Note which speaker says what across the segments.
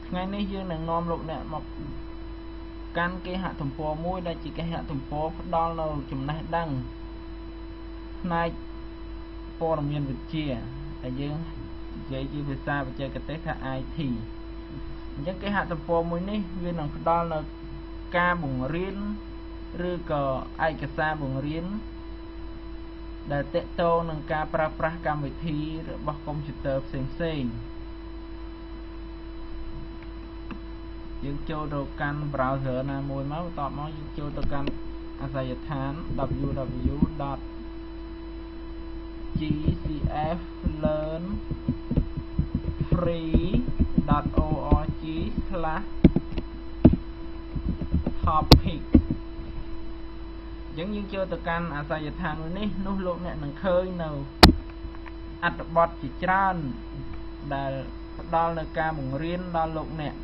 Speaker 1: ថ្ងៃនេះយើងនឹងនាំលោកអ្នកមកកាន់គេហទំព័រមួយដែលជាគេហទំព័រផ្ដល់នៅចំណេះដឹងផ្នែកព័ត៌មានវិទ្យាដែលយើងនិយាយជាភាសាបច្ចេកទេសថា IT អញ្ចឹងគេហទំព័រមួយនេះវានឹងផ្ដល់នៅការបង្រៀនឬក៏ឯកសារបង្រៀនដែលទាក់ទងនឹងការប្រើប្រាស់កម្មវិធីរបស់កុំព្យូទ័រផ្សេងៗយើងចូលទៅកាន់ browser ណាមួយមកបន្ទាប់មកយើងចូលទៅកាន់អាសយដ្ឋាន www.gcflearnfree.org/topic យើងចូលទៅកាន់អាសយដ្ឋានមួយនេះនោះលោកអ្នកនឹងឃើញនៅអត្ថបទជាច្រើនដែលផ្ដល់នៅការបង្រៀនដល់លោកអ្នក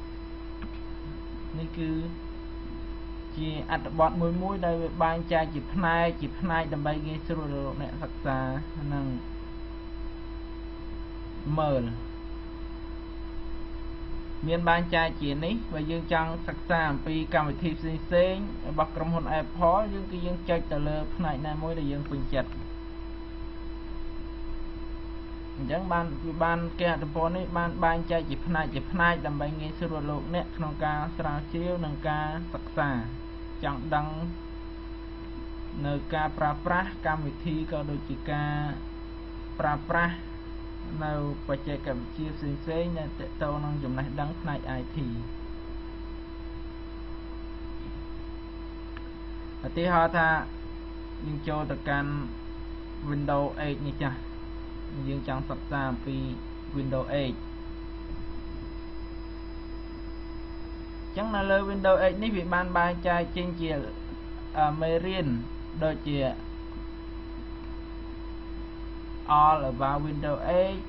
Speaker 1: នេះគឺជាអត្ថបទមួយដែលវាបែងចែកជាផ្នែកដើម្បីងាយស្រួលលោកអ្នកសិក្សានិងមើលមានបែងចែកជានេះបើយើងចង់សិក្សាអំពីកម្មវិធីផ្សេងៗរបស់ក្រុមហ៊ុន Apple យើងចុចទៅលើផ្នែកណាមួយដែលយើងពេញចិត្តអញ្ចឹងបានគេហទំព័រនេះបានបែងចែកជាផ្នែកដើម្បីងាយស្រួលលោកអ្នកក្នុងការស្រាវជ្រាវនិងការសិក្សាចង់ដឹងនៅការប្រើប្រាស់កម្មវិធីក៏ដូចជាការប្រើប្រាស់នៅបច្ចេកវិទ្យាផ្សេងៗដែលទាក់ទងនឹងចំណេះដឹងផ្នែក IT ឧទាហរណ៍ថាយើងចូលទៅកាន់ Windows 8 នេះចាស់យើងចង់សិក្សាអំពី Windows 8 អញ្ចឹងនៅលើ Windows 8 នេះវាបានបែងចែកចេញជាមេរៀនដូចជា All about Windows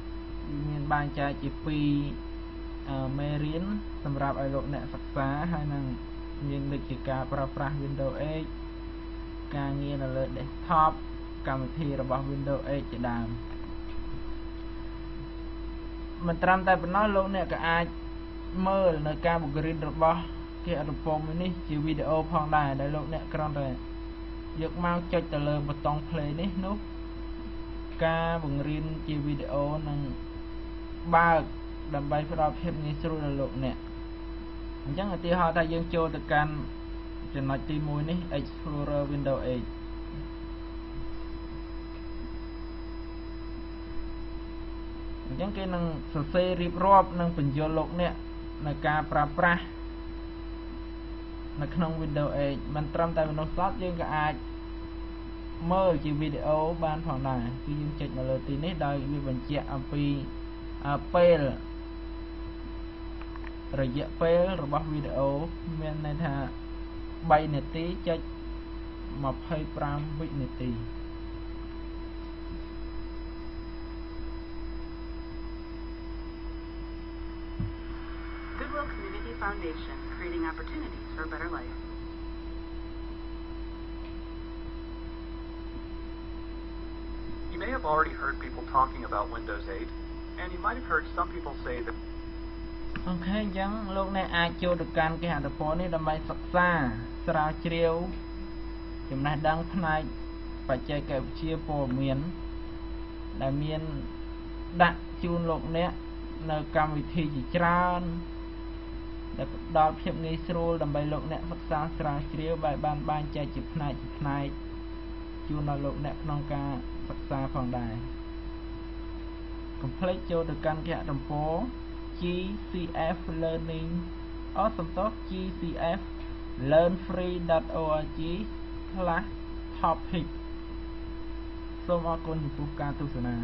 Speaker 1: 8 មានបែងចែកជា2មេរៀនសម្រាប់ឲ្យលោកអ្នកសិក្សាហើយនឹងមានដូចជាការប្រើប្រាស់ Windows 8 ការងារនៅលើ desktop កម្មវិធីរបស់ Windows 8 ជាដើមមិនត្រឹមតែប៉ុណ្ណោះលោកអ្នកក៏អាចមើលនៅការបង្រៀនរបស់គេហទំព័រមួយនេះជាវីដេអូផងដែរដែលលោកអ្នកគ្រាន់តែយកមកចុចទៅលើប៊ូតុង play នេះនោះការបង្រៀនជាវីដេអូនឹងបើកដើម្បីផ្ដល់ភាពងាយស្រួលដល់លោកអ្នកអញ្ចឹងឧទាហរណ៍ថាយើងចូលទៅកាន់ចំណុចទី1នេះ Explorer Windows 8អញ្ចឹងគេនឹងសរសេររៀបរាប់និងបញ្យល់លោកអ្នកនៅការប្រើប្រាស់នៅក្នុង Windows 8មិនត្រឹមតែប៉ុណ្ណោះសោះយើងក៏អាចមើលជាវីដេអូបានផងដែរគឺយើងចុចនៅលើទីនេះដោយវាបញ្ជាក់អំពីពេលរយៈពេលរបស់វីដេអូមានន័យថា3នាទីចុច25វិនាទី
Speaker 2: Goodwill Community Foundation, creating opportunities for a better life.
Speaker 3: You may have already heard people talking about Windows 8, and you might have heard some people say that
Speaker 1: អូខេអញ្ចឹងលោកអ្នកអាចចូលទៅកាន់គេហទំព័រនេះដើម្បីសិក្សាស្រាវជ្រាវចំណេះដឹងផ្នែកបច្ចេកវិទ្យាព័ត៌មានដែលមានដាក់ជូនលោកអ្នកនៅកម្មវិធីជាច្រើនដែលផ្ដល់ភាពងាយស្រួលដើម្បីលោកអ្នកសិក្សាស្រាវជ្រាវបានបែងចែកជាផ្នែកជូនដល់លោកអ្នកក្នុងការសិក្សាផងដែរកុំភ្លេចចូលទៅកាន់គេហទំព័រ GCF Learning សំទោស GCFlearnfree.org/topic សូមអរគុណចំពោះការទស្សនា